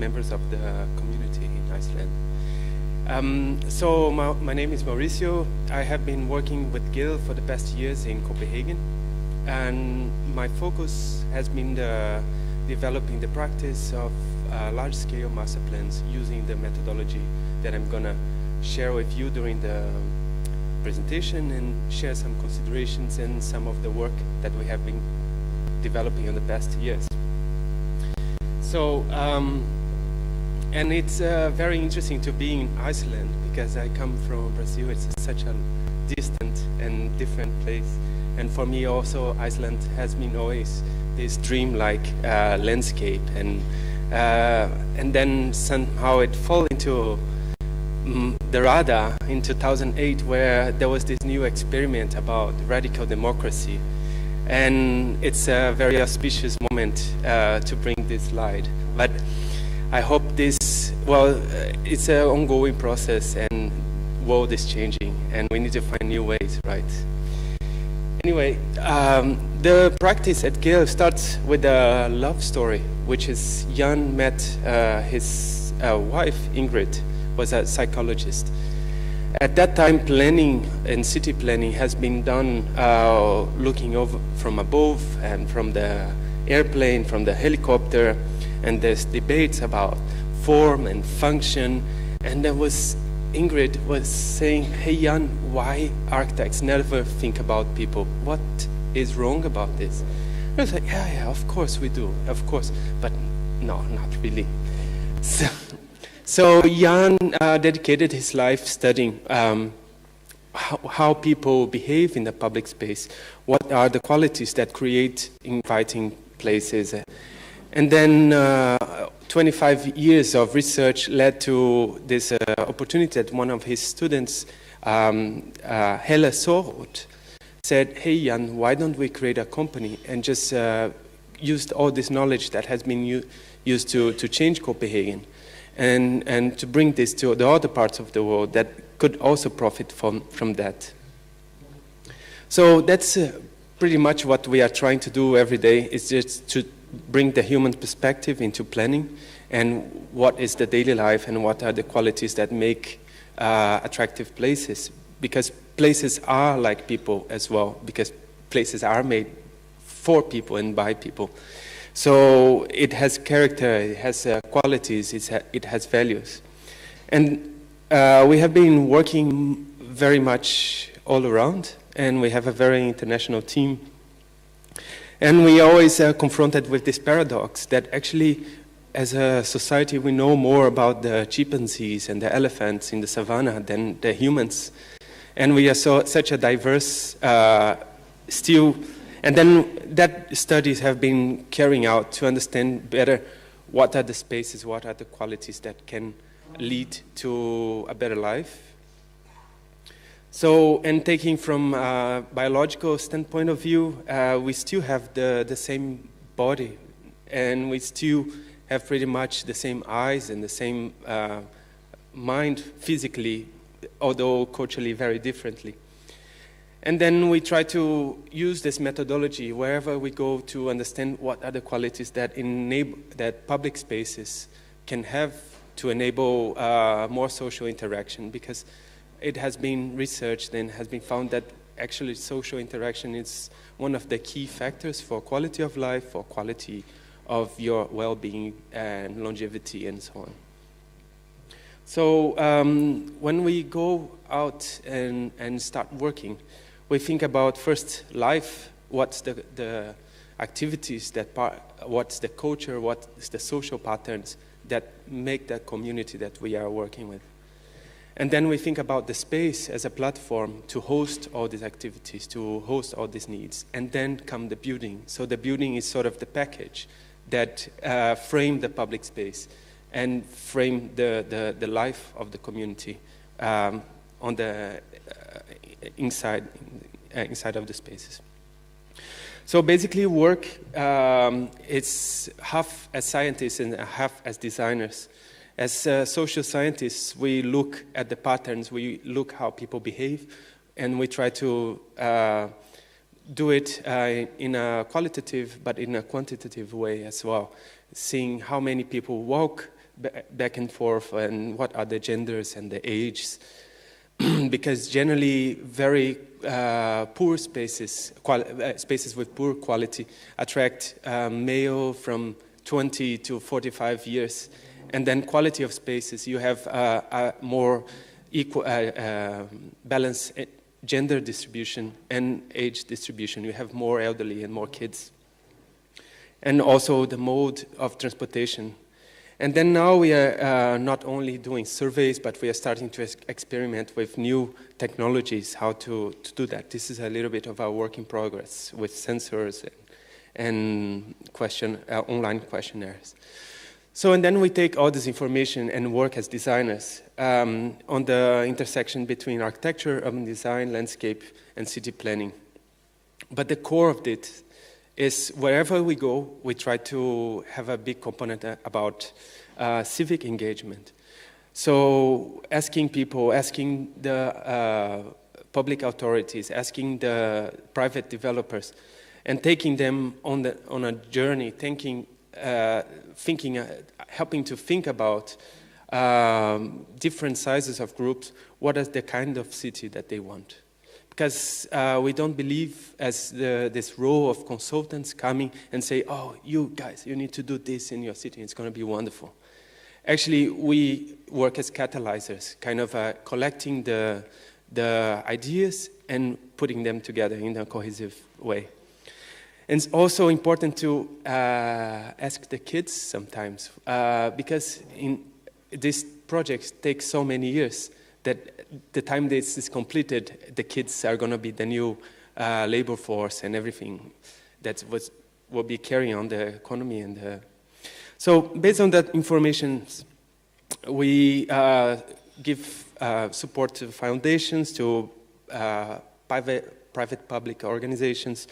members of the community in Iceland. So my name is Mauricio. I have been working with Gehl for the past years in Copenhagen, and my focus has been developing the practice of large-scale master plans using the methodology that I'm gonna share with you during the presentation and share some considerations and some of the work that we have been developing in the past years. So, and it's very interesting to be in Iceland because I come from Brazil. It's such a distant and different place. And for me also, Iceland has been always this dream-like landscape. And then somehow it fell into the radar in 2008, where there was this new experiment about radical democracy. And it's a very auspicious moment to bring this light. But I hope this, well, it's an ongoing process and world is changing and we need to find new ways, right? Anyway, the practice at Gehl starts with a love story, which is Jan met his wife, Ingrid, was a psychologist. At that time, planning and city planning has been done looking over from above and from the airplane, from the helicopter, and there's debates about form and function. And there was Ingrid was saying, "Hey Jan, why architects never think about people? What is wrong about this?" I was like, yeah, of course we do, of course, but no, not really. So Jan dedicated his life studying how people behave in the public space, what are the qualities that create inviting places. And then 25 years of research led to this opportunity that one of his students, Helle Sorot, said, "Hey Jan, why don't we create a company and just use all this knowledge that has been used to change Copenhagen and to bring this to the other parts of the world that could also profit from that." So that's pretty much what we are trying to do every day, is just to bring the human perspective into planning and what is the daily life and what are the qualities that make attractive places. Because places are like people as well, because places are made for people and by people. So it has character, it has qualities, it has values. And we have been working very much all around, and we have a very international team. And we always confronted with this paradox that actually, as a society, we know more about the chimpanzees and the elephants in the savannah than the humans. And we are such a diverse still. And then that studies have been carrying out to understand better what are the spaces, what are the qualities that can lead to a better life. So, and taking from a biological standpoint of view, we still have the same body, and we still have pretty much the same eyes and the same mind physically, although culturally very differently. And then we try to use this methodology wherever we go to understand what are the qualities that enable, that public spaces can have to enable more social interaction, because it has been researched and has been found that actually social interaction is one of the key factors for quality of life, for quality of your well-being and longevity and so on. So when we go out and start working, we think about first life, what's the activities, what's the culture, what's the social patterns that make that community that we are working with. And then we think about the space as a platform to host all these activities, to host all these needs. And then come the building. So the building is sort of the package that frame the public space and frame the life of the community on the inside of the spaces. So basically work is half as scientists and half as designers. As social scientists, we look at the patterns, we look how people behave, and we try to do it in a qualitative but in a quantitative way as well, seeing how many people walk back and forth, and what are the genders and the ages. Because generally very poor spaces, spaces with poor quality, attract male from 20 to 45 years. And then quality of spaces, you have a more equal, balanced gender distribution and age distribution. You have more elderly and more kids. And also the mode of transportation. And then now we are not only doing surveys, but we are starting to experiment with new technologies, how to do that. This is a little bit of our work in progress with sensors and online questionnaires. So, and then we take all this information and work as designers on the intersection between architecture, urban design, landscape, and city planning. But the core of it is wherever we go, we try to have a big component about civic engagement. So asking people, asking the public authorities, asking the private developers, and taking them on a journey, helping to think about different sizes of groups, what is the kind of city that they want. Because we don't believe as this role of consultants coming and say, oh, you guys, you need to do this in your city, it's going to be wonderful. Actually, we work as catalyzers, kind of collecting the ideas and putting them together in a cohesive way. And it's also important to ask the kids sometimes, because these projects take so many years that the time this is completed, the kids are going to be the new labor force and everything that will be carrying on the economy. So based on that information, we give support to foundations, to private-public organizations,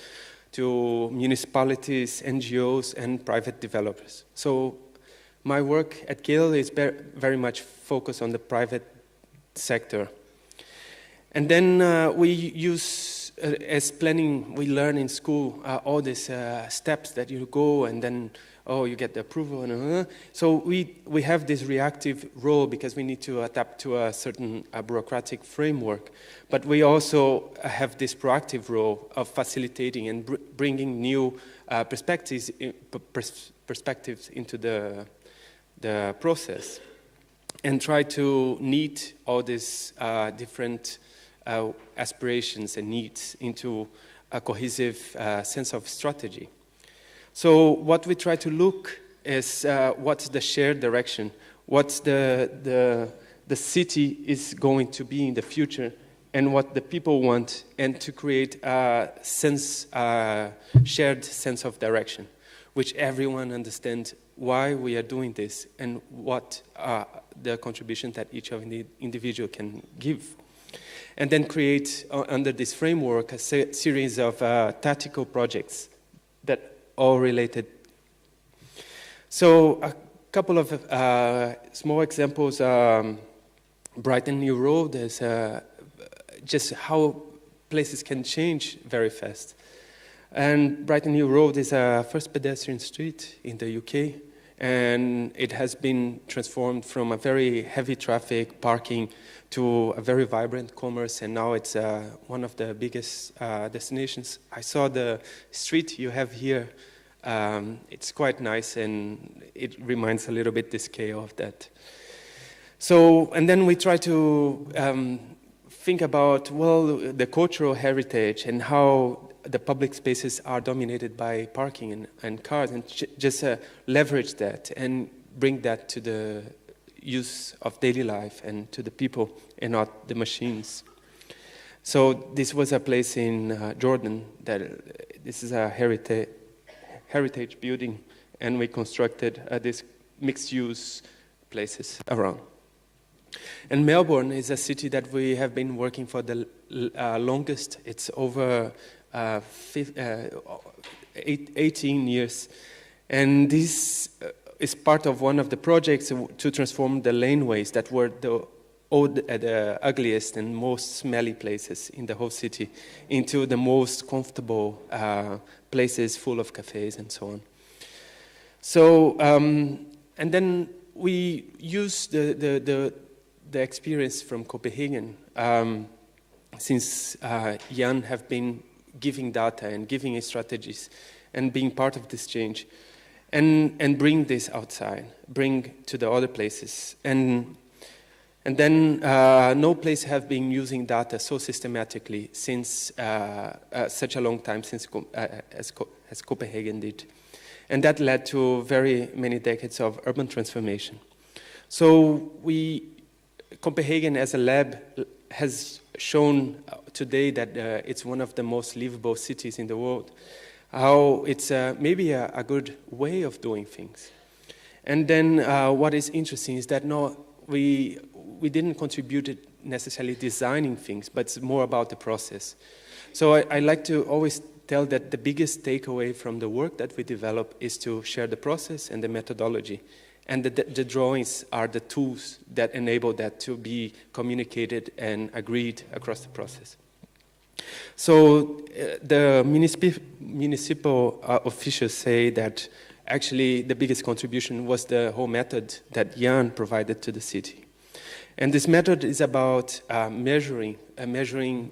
to municipalities, NGOs, and private developers. So my work at Gehl is very much focused on the private sector. And then we use, as planning, we learn in school all these steps that you go and then, oh, you get the approval. So we have this reactive role because we need to adapt to a certain bureaucratic framework. But we also have this proactive role of facilitating and bringing new perspectives into the process, and try to knit all these different aspirations and needs into a cohesive sense of strategy. So what we try to look is what's the shared direction, what's the city is going to be in the future, and what the people want, and to create a shared sense of direction, which everyone understands why we are doing this and what the contribution that each of the individual can give. And then create, under this framework, a series of tactical projects that all related. So a couple of small examples. Brighton New Road is just how places can change very fast. And Brighton New Road is a first pedestrian street in the UK, and it has been transformed from a very heavy traffic parking to a very vibrant commerce, and now it's one of the biggest destinations. I saw the street you have here. It's quite nice, and it reminds a little bit the scale of that. So, and then we try to think about, well, the cultural heritage and how the public spaces are dominated by parking and cars, and just leverage that and bring that to the use of daily life and to the people and not the machines. So this was a place in Jordan that this is a heritage building, and we constructed these mixed-use places around. And Melbourne is a city that we have been working for the longest. It's over 18 years. And this is part of one of the projects to transform the laneways that were the ugliest and most smelly places in the whole city into the most comfortable places full of cafes and so on. So, and then we use the experience from Copenhagen, since Jan have been giving data and giving strategies and being part of this change, and bring this outside, bring to the other places. And then no place have been using data so systematically since such a long time, since as Copenhagen did. And that led to very many decades of urban transformation. So Copenhagen as a lab has shown today that it's one of the most livable cities in the world, how it's maybe a good way of doing things. And then what is interesting is that we didn't contribute necessarily designing things, but it's more about the process. So I like to always tell that the biggest takeaway from the work that we develop is to share the process and the methodology. And the drawings are the tools that enable that to be communicated and agreed across the process. So the municipal officials say that actually the biggest contribution was the whole method that Jan provided to the city. And this method is about measuring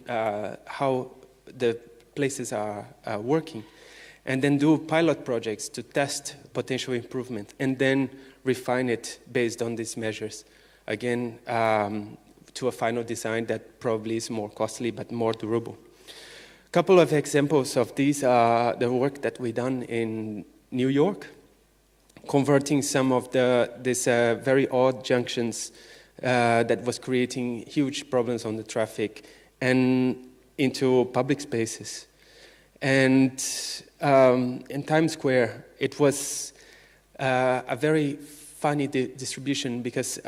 how the places are working, and then do pilot projects to test potential improvement, and then refine it based on these measures, again, to a final design that probably is more costly but more durable. A couple of examples of these are the work that we done in New York, converting some of these very odd junctions that was creating huge problems on the traffic and into public spaces. And in Times Square, it was a very funny distribution, because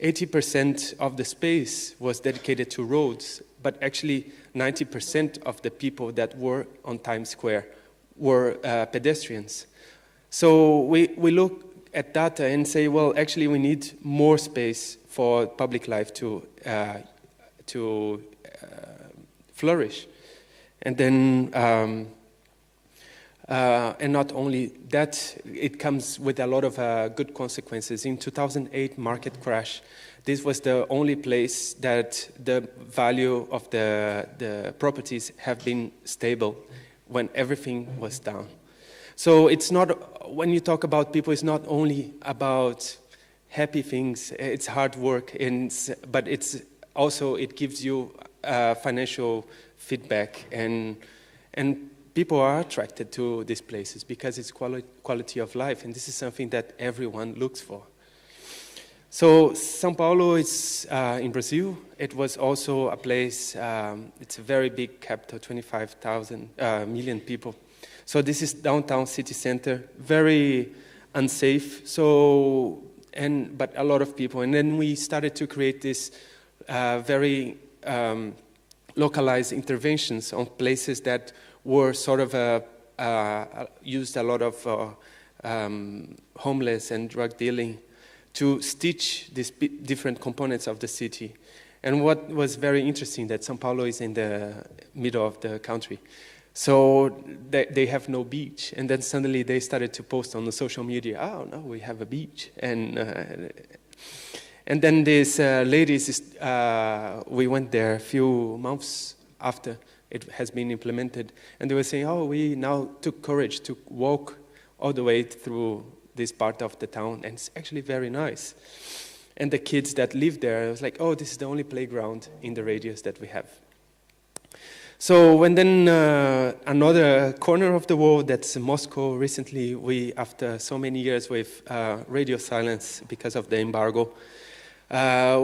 80% of the space was dedicated to roads, but actually 90% of the people that were on Times Square were pedestrians. So we look at data and say, well, actually we need more space for public life to flourish. And then, and not only that, it comes with a lot of good consequences. In 2008 market crash, this was the only place that the value of the properties have been stable when everything was down. So it's not, when you talk about people, it's not only about happy things, it's hard work, but it's also, it gives you financial feedback, and people are attracted to these places because it's quality of life, and this is something that everyone looks for. So São Paulo is in Brazil. It was also a place, it's a very big capital, 25,000 million people. So this is downtown city center, very unsafe. So, but a lot of people. And then we started to create this very localized interventions on places that were sort of used a lot of homeless and drug dealing to stitch these different components of the city. And what was very interesting, that São Paulo is in the middle of the country. So they have no beach, and then suddenly they started to post on the social media, oh no, we have a beach. And then these ladies, we went there a few months after it has been implemented, and they were saying, oh, we now took courage to walk all the way through this part of the town, and it's actually very nice. And the kids that live there, it was like, oh, this is the only playground in the radius that we have. So when then another corner of the world, that's Moscow. Recently, we, after so many years with radio silence because of the embargo,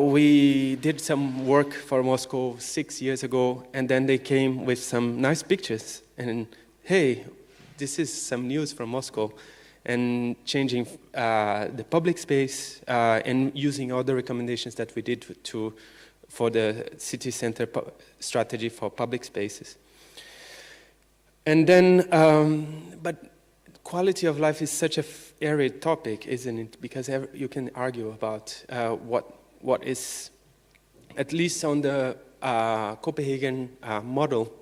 we did some work for Moscow 6 years ago, and then they came with some nice pictures. And hey, this is some news from Moscow, and changing the public space and using all the recommendations that we did for the city center strategy for public spaces. And then, but quality of life is such a arid topic, isn't it? Because you can argue about what is, at least on the Copenhagen model,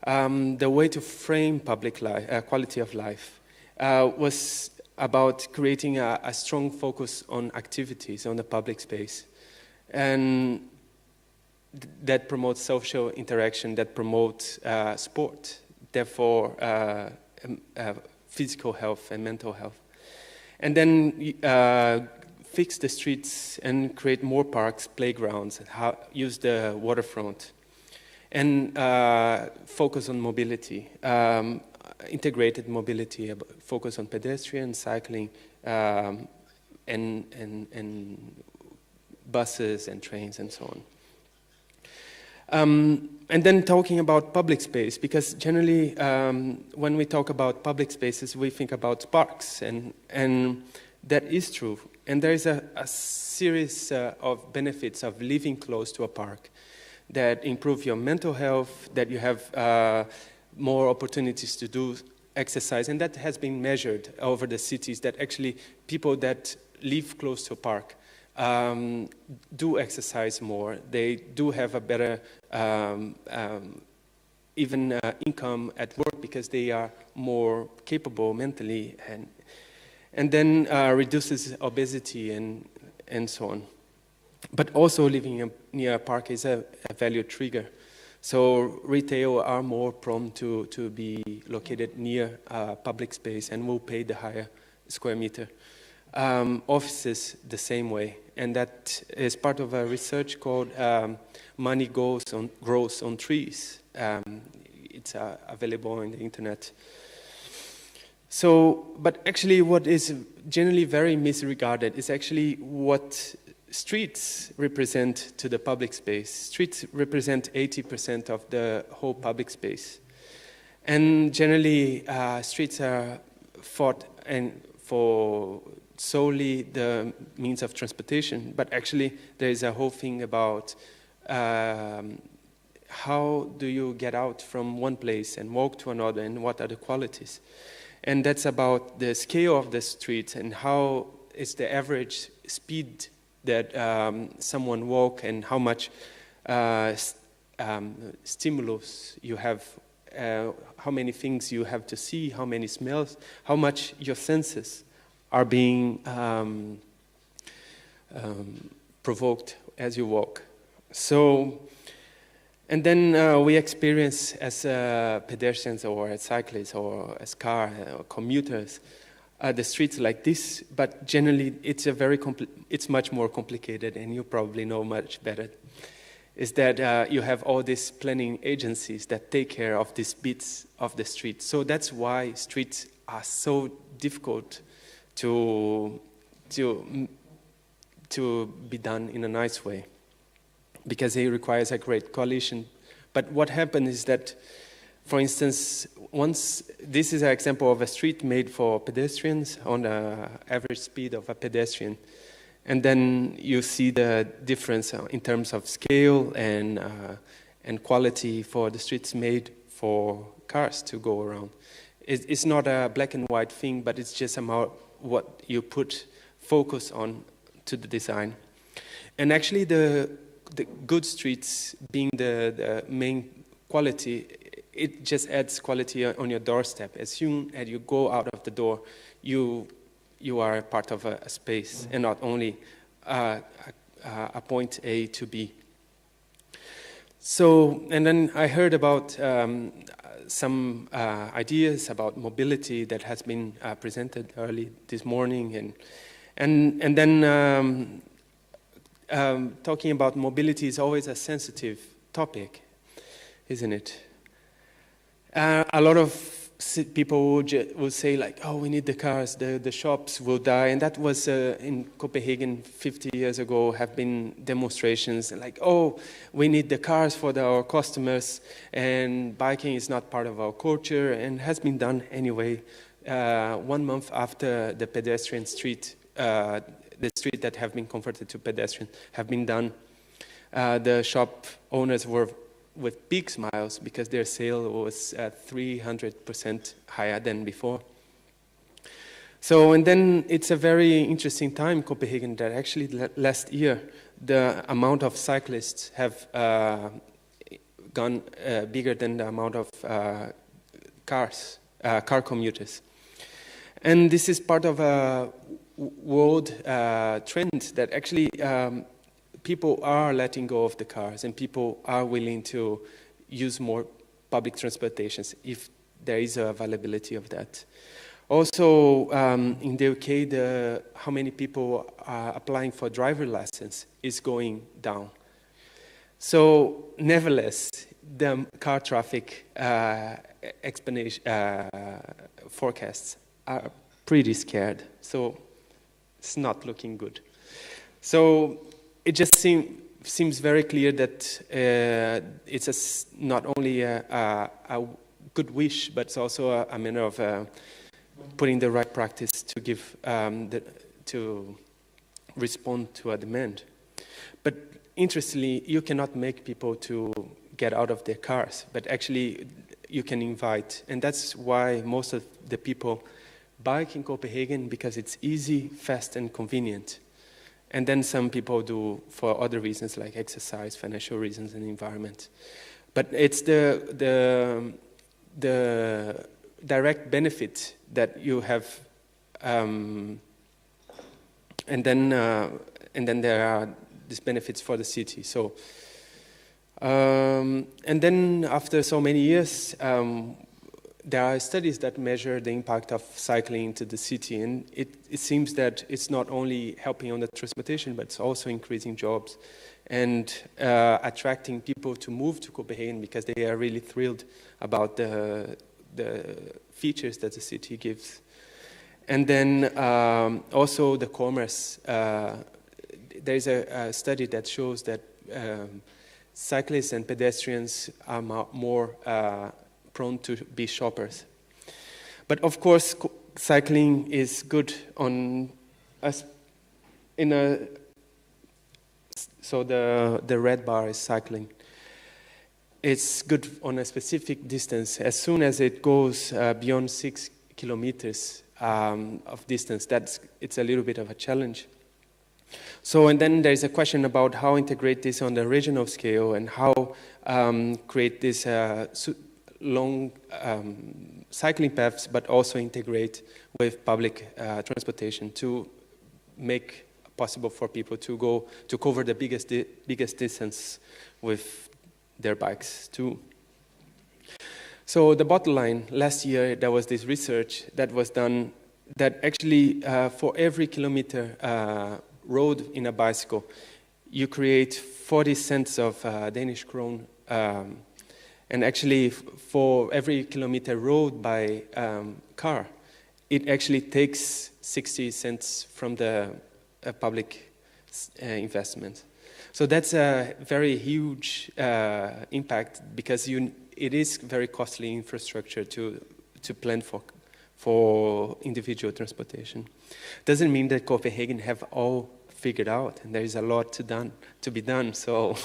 the way to frame public life, quality of life, was about creating a strong focus on activities on the public space, and that promotes social interaction, that promotes sport, therefore physical health and mental health. And then fix the streets and create more parks, playgrounds, use the waterfront, and focus on mobility, integrated mobility, focus on pedestrian, cycling, and buses and trains and so on. And then talking about public space, because generally when we talk about public spaces, we think about parks, and that is true. And there is a series of benefits of living close to a park that improve your mental health, that you have more opportunities to do exercise, and that has been measured over the cities, that actually people that live close to a park do exercise more. They do have a better even income at work because they are more capable mentally, and then reduces obesity and so on. But also living near a park is a value trigger. So retail are more prone to be located near public space and will pay the higher square meter. Offices the same way, and that is part of a research called Money Grows on Trees. It's available on the internet. So, but actually what is generally very misregarded is actually what streets represent to the public space. Streets represent 80% of the whole public space. And generally streets are thought and for solely the means of transportation, but actually there is a whole thing about how do you get out from one place and walk to another, and what are the qualities. And that's about the scale of the street and how is the average speed that someone walk, and how much stimulus you have, how many things you have to see, how many smells, how much your senses are being provoked as you walk. So, and then we experience as pedestrians or as cyclists or as car or commuters the streets like this, but generally it's it's much more complicated, and you probably know much better. Is that you have all these planning agencies that take care of these bits of the street. So that's why streets are so difficult to be done in a nice way, because it requires a great coalition. But what happened is that, for instance, this is an example of a street made for pedestrians on the average speed of a pedestrian. And then you see the difference in terms of scale and quality for the streets made for cars to go around. It's not a black and white thing, but it's just about what you put focus on to the design. And actually the good streets being the main quality, it just adds quality on your doorstep. As soon as you go out of the door, you are a part of a space, and not only a point A to B. So, and then I heard about some ideas about mobility that has been presented early this morning, and then talking about mobility is always a sensitive topic, isn't it? A lot of people will say like, oh, we need the cars, the shops will die. And that was in Copenhagen 50 years ago, have been demonstrations like, oh, we need the cars for our customers, and biking is not part of our culture, and has been done anyway. 1 month after the pedestrian street, the street that have been converted to pedestrian have been done, the shop owners were with big smiles because their sale was 300% higher than before. So, and then it's a very interesting time in Copenhagen that actually last year the amount of cyclists have gone bigger than the amount of car commuters. And this is part of a world trend that actually people are letting go of the cars and people are willing to use more public transportations if there is availability of that. Also, in the UK, how many people are applying for driver license is going down. So, nevertheless, the car traffic forecasts are pretty scared. So, it's not looking good. So, it just seems very clear that it's not only a good wish, but it's also a manner of putting the right practice to give to respond to a demand. But interestingly, you cannot make people to get out of their cars, but actually you can invite, and that's why most of the people bike in Copenhagen, because it's easy, fast, and convenient. And then some people do for other reasons like exercise, financial reasons, and environment. But it's the direct benefit that you have, and then there are these benefits for the city. So, and then after so many years, there are studies that measure the impact of cycling into the city, and it seems that it's not only helping on the transportation, but it's also increasing jobs and attracting people to move to Copenhagen because they are really thrilled about the features that the city gives. And then also the commerce. There is a study that shows that cyclists and pedestrians are more prone to be shoppers. But of course, cycling is good on us so the red bar is cycling. It's good on a specific distance. As soon as it goes beyond 6 kilometers of distance, it's a little bit of a challenge. So, and then there's a question about how integrate this on the regional scale and how create this long cycling paths, but also integrate with public transportation to make possible for people to go to cover the biggest distance with their bikes too. So the bottom line, last year there was this research that was done that actually for every kilometer road in a bicycle, you create 40 cents of Danish krone. And actually for every kilometer road by car, it actually takes 60 cents from the public investment. So that's a very huge impact because it is very costly infrastructure to plan for individual transportation. Doesn't mean that Copenhagen have all figured out, and there is a lot to be done. So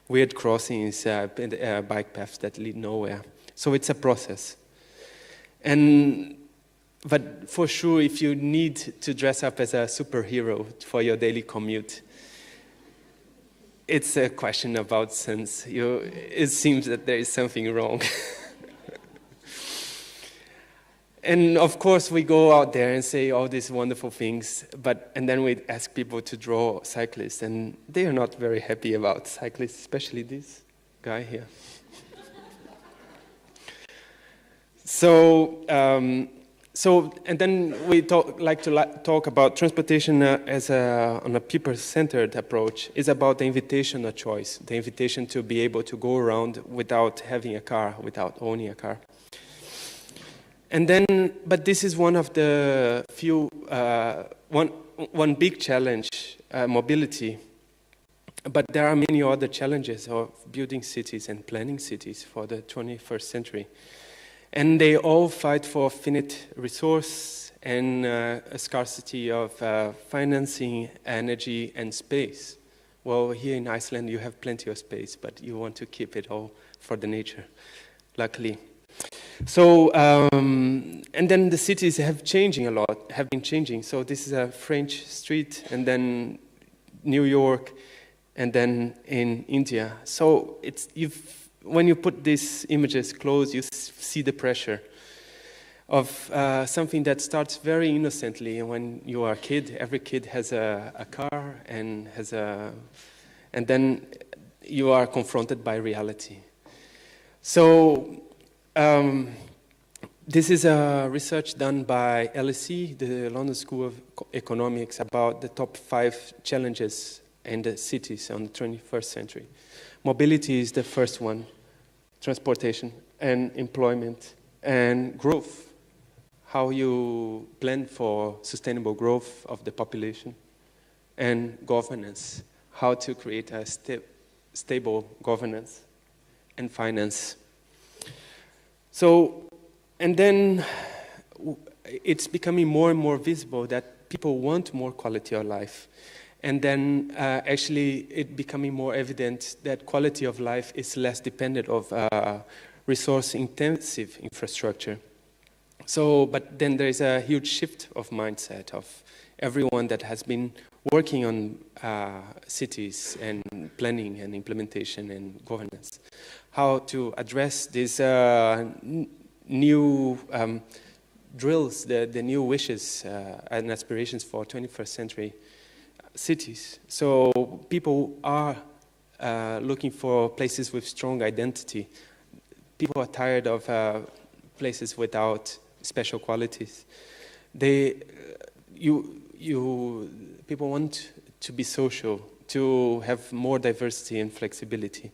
weird crossings, bike paths that lead nowhere. So it's a process. But for sure, if you need to dress up as a superhero for your daily commute, it's a question about sense. It seems that there is something wrong. And of course, we go out there and say all these wonderful things, and then we ask people to draw cyclists, and they are not very happy about cyclists, especially this guy here. And then we like to talk about transportation on a people-centered approach. It's about the invitation of choice, the invitation to be able to go around without having a car, without owning a car. And then, but this is one of the few, one big challenge, mobility. But there are many other challenges of building cities and planning cities for the 21st century. And they all fight for finite resource and a scarcity of financing, energy, and space. Well, here in Iceland you have plenty of space, but you want to keep it all for the nature, luckily. So, and then the cities have been changing. So this is a French street, and then New York, and then in India. So when you put these images close, you see the pressure. of something that starts very innocently. And when you are a kid, every kid has a car and and then you are confronted by reality. So this is a research done by LSE, the London School of Economics, about the top 5 challenges in the cities on the 21st century. Mobility is the first one, transportation and employment and growth. How you plan for sustainable growth of the population, and governance, how to create a stable governance, and finance. So, and then it's becoming more and more visible that people want more quality of life. And then actually it becoming more evident that quality of life is less dependent of resource-intensive infrastructure. So, but then there is a huge shift of mindset of everyone that has been working on cities and planning and implementation and governance. How to address these new drills, the new wishes and aspirations for 21st century cities. So people are looking for places with strong identity. People are tired of places without special qualities. People want to be social, to have more diversity and flexibility,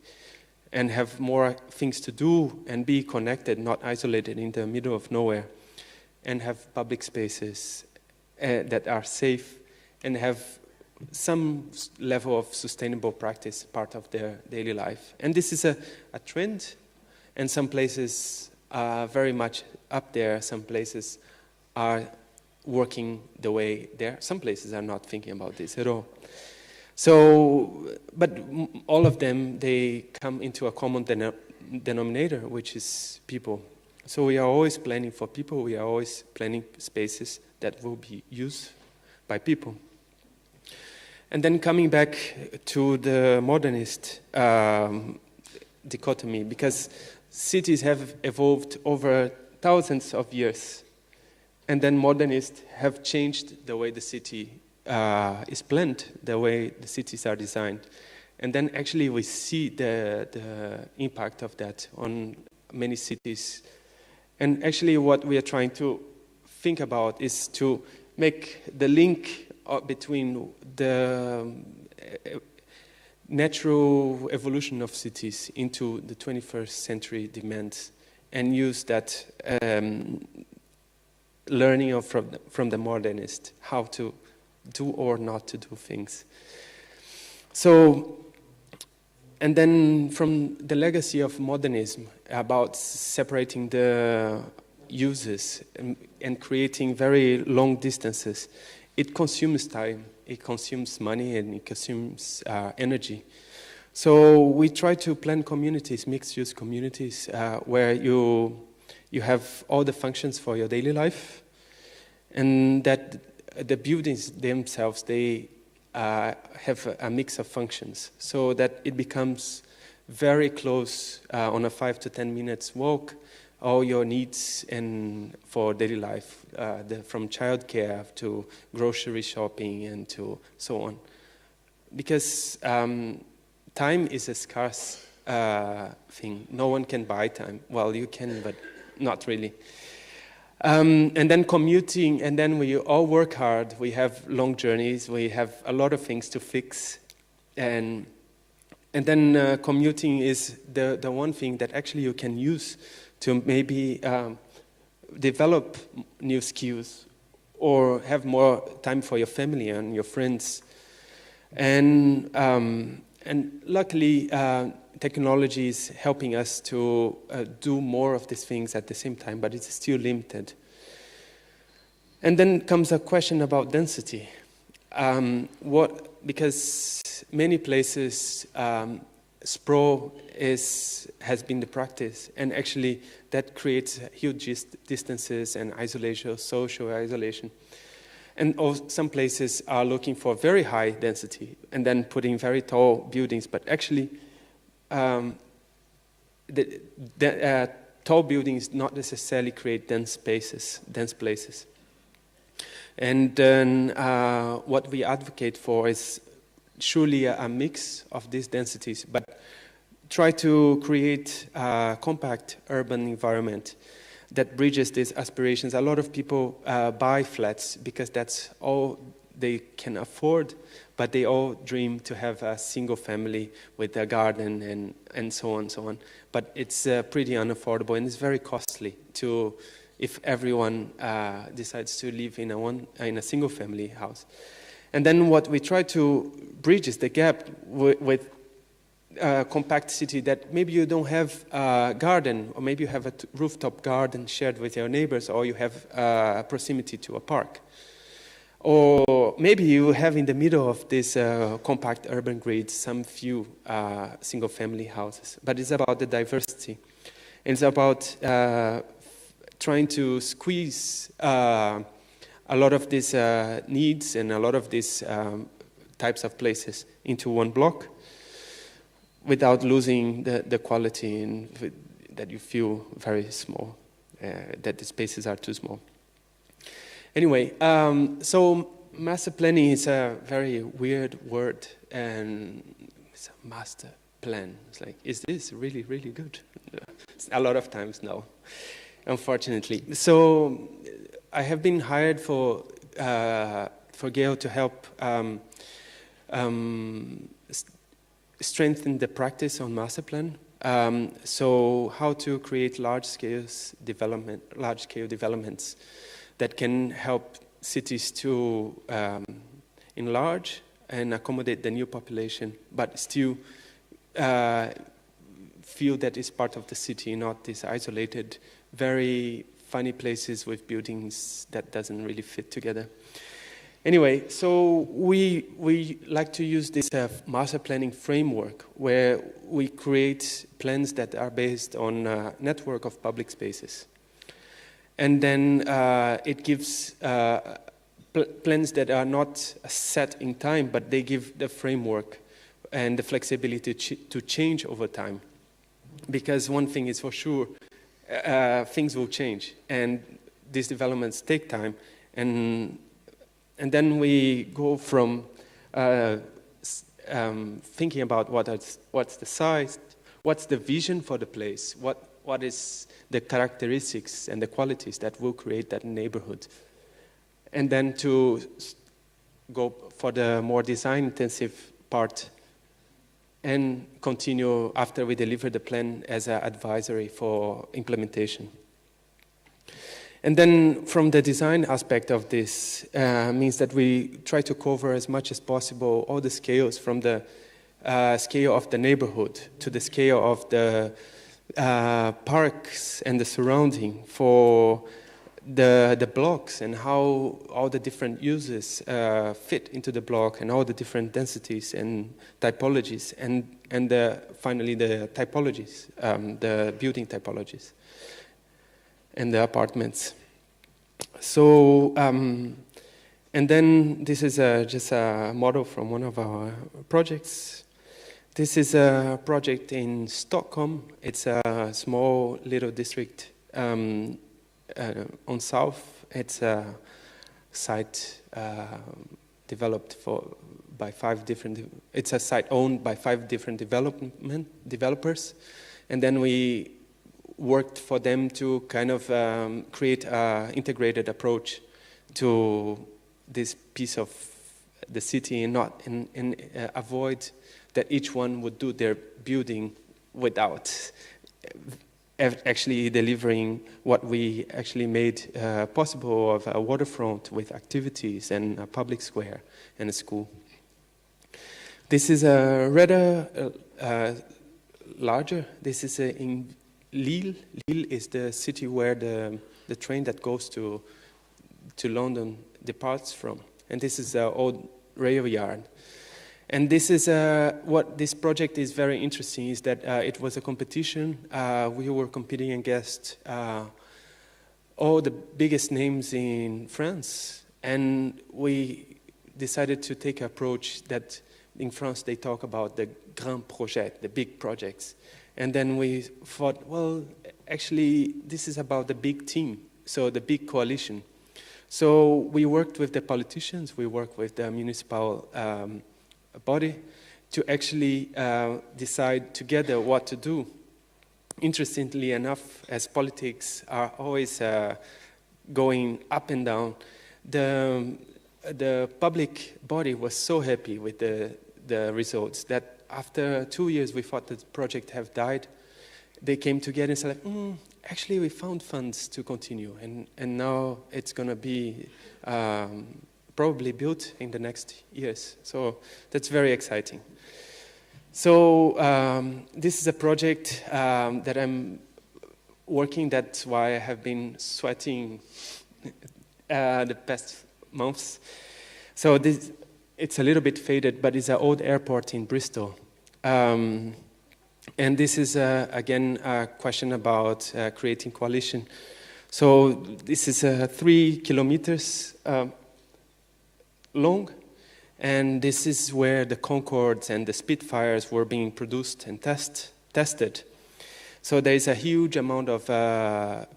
and have more things to do and be connected, not isolated in the middle of nowhere, and have public spaces that are safe and have some level of sustainable practice part of their daily life. And this is a trend, and some places are very much up there, some places are working the way there. Some places are not thinking about this at all. So, but all of them, they come into a common denominator, which is people. So we are always planning for people, we are always planning spaces that will be used by people. And then coming back to the modernist dichotomy, because cities have evolved over thousands of years, and then modernists have changed the way the city is planned, the way the cities are designed. And then actually we see the impact of that on many cities. And actually what we are trying to think about is to make the link between the natural evolution of cities into the 21st century demands, and use that learning from the modernist, how to do or not to do things. So, and then from the legacy of modernism about separating the uses and creating very long distances, it consumes time, it consumes money, and it consumes energy. So we try to plan communities, mixed-use communities, where you have all the functions for your daily life, and that the buildings themselves, they have a mix of functions, so that it becomes very close on a 5 to 10 minutes walk, all your needs and for daily life, from childcare to grocery shopping and to so on. Because time is a scarce thing. No one can buy time. Well, you can, but not really. And then commuting, and then we all work hard. We have long journeys. We have a lot of things to fix. And then commuting is the one thing that actually you can use to maybe develop new skills or have more time for your family and your friends. And luckily, technology is helping us to do more of these things at the same time, but it's still limited. And then comes a question about density. Because many places, sprawl has been the practice, and actually that creates huge distances and isolation, social isolation. And some places are looking for very high density and then putting very tall buildings, but actually tall buildings not necessarily create dense places. And then what we advocate for is surely a mix of these densities, but try to create a compact urban environment that bridges these aspirations. A lot of people buy flats because that's all they can afford, but they all dream to have a single family with a garden and so on and so on. But it's pretty unaffordable, and it's very costly if everyone decides to live in a single family house. And then what we try to bridge is the gap with compact city, that maybe you don't have a garden, or maybe you have a rooftop garden shared with your neighbors, or you have proximity to a park. Or maybe you have in the middle of this compact urban grid some few single-family houses. But it's about the diversity. It's about trying to squeeze a lot of these needs and a lot of these types of places into one block without losing the quality that you feel very small, that the spaces are too small. Anyway, so master planning is a very weird word, and it's a master plan. It's like, is this really, really good? A lot of times, no, unfortunately. So I have been hired for Gehl to help strengthen the practice on master plan. So how to create large-scale developments that can help cities to enlarge and accommodate the new population, but still feel that it's part of the city, not these isolated, very funny places with buildings that doesn't really fit together. Anyway, so we like to use this master planning framework where we create plans that are based on a network of public spaces. And then it gives plans that are not set in time, but they give the framework and the flexibility to change over time. Because one thing is for sure, things will change, and these developments take time. And then we go from thinking about what's the size, what's the vision for the place, what is the characteristics and the qualities that will create that neighborhood. And then to go for the more design-intensive part and continue after we deliver the plan as an advisory for implementation. And then from the design aspect of this means that we try to cover as much as possible all the scales, from the scale of the neighborhood to the scale of the parks and the surrounding, for the blocks and how all the different uses fit into the block, and all the different densities and typologies, and finally the typologies, the building typologies and the apartments. So and then this is just a model from one of our projects. This is a project in Stockholm. It's a small little district on south. It's a site developed by 5 different. It's a site owned by 5 different developers, and then we worked for them to kind of create an integrated approach to this piece of the city, and avoid that each one would do their building without actually delivering what we actually made possible, of a waterfront with activities and a public square and a school. This is a rather larger. This is in Lille. Lille is the city where the train that goes to London departs from. And this is an old rail yard. And this is what this project is very interesting, is that it was a competition. We were competing against all the biggest names in France. And we decided to take an approach that in France they talk about the grand projet, the big projects. And then we thought, well, actually, this is about the big team, so the big coalition. So we worked with the politicians, we worked with the municipal body to actually decide together what to do. Interestingly enough, as politics are always going up and down, the public body was so happy with the results that after 2 years we thought the project have died. They came together and said, actually we found funds to continue, and now it's going to be probably built in the next years. So that's very exciting. So this is a project that I'm working. That's why I have been sweating the past months. So it's a little bit faded, but it's an old airport in Bristol. And this is, again, a question about creating coalition. So this is 3 kilometers long, and this is where the Concords and the Spitfires were being produced and tested. So there is a huge amount of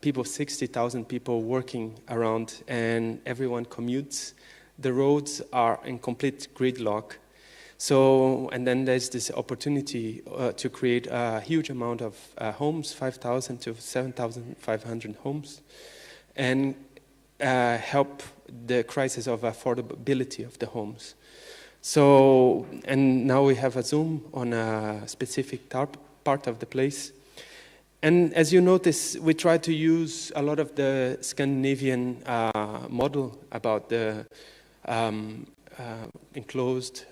people, 60,000 people working around, and everyone commutes. The roads are in complete gridlock. So, and then there's this opportunity to create a huge amount of homes, 5,000 to 7,500 homes, and help the crisis of affordability of the homes. So, and now we have a zoom on a specific part of the place. And as you notice, we try to use a lot of the Scandinavian model about the enclosed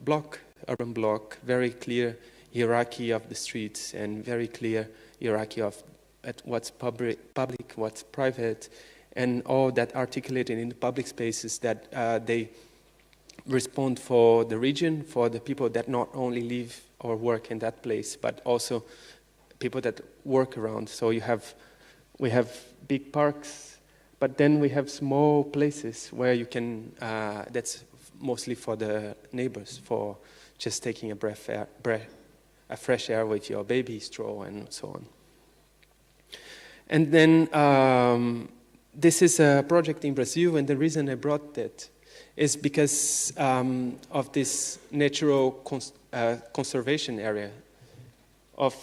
block, urban block, very clear hierarchy of the streets and very clear hierarchy of what's public, what's private, and all that articulated in the public spaces that they respond for the region, for the people that not only live or work in that place, but also people that work around. So we have big parks, but then we have small places where you can, that's mostly for the neighbors, for just taking a fresh air with your baby stroll and so on. And then this is a project in Brazil, and the reason I brought that is because of this natural conservation area of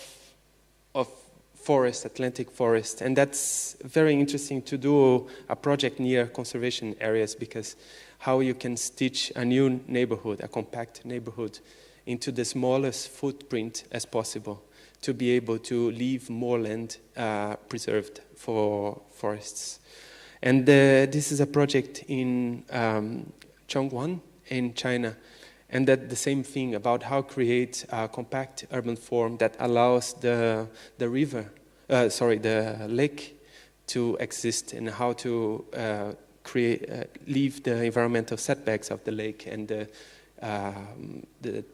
forest, Atlantic forest, and that's very interesting to do a project near conservation areas, because how you can stitch a new neighborhood, a compact neighborhood, into the smallest footprint as possible to be able to leave more land preserved for forests. And this is a project in Chongguan in China, and that the same thing about how create a compact urban form that allows the lake to exist, and how to leave the environmental setbacks of the lake and the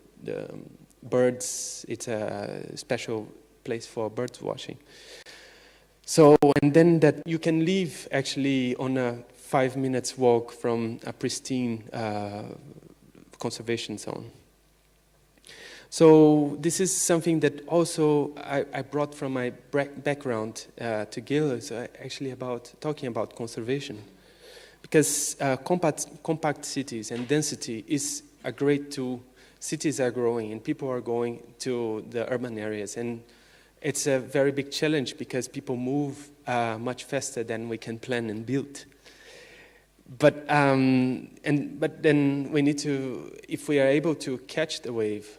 birds. It's a special place for birds watching. So, and then that you can live actually on a 5 minutes walk from a pristine conservation zone. So this is something that also I brought from my background to Gehl, is actually about talking about conservation. Because compact cities and density is a great tool. Cities are growing and people are going to the urban areas, and it's a very big challenge because people move much faster than we can plan and build. But then we need to, if we are able to catch the wave,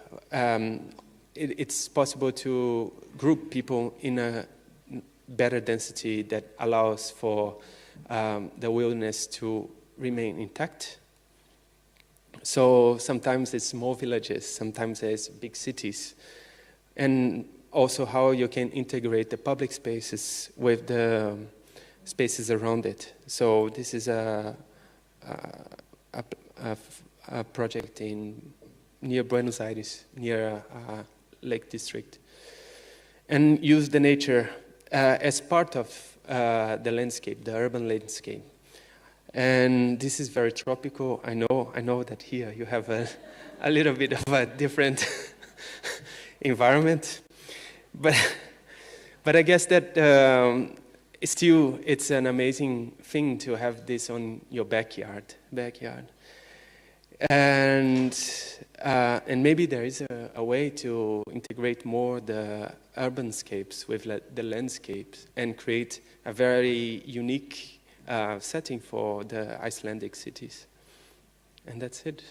it's possible to group people in a better density that allows for the wilderness to remain intact. So sometimes it's small villages, sometimes it's big cities, and also how you can integrate the public spaces with the spaces around it. So this is a project near Buenos Aires, near Lake District, and use the nature as part of the landscape, the urban landscape. And this is very tropical. I know that here you have a little bit of a different environment. but I guess that still it's an amazing thing to have this on your backyard. And maybe there is a way to integrate more the urbanscapes with the landscapes and create a very unique setting for the Icelandic cities. And that's it.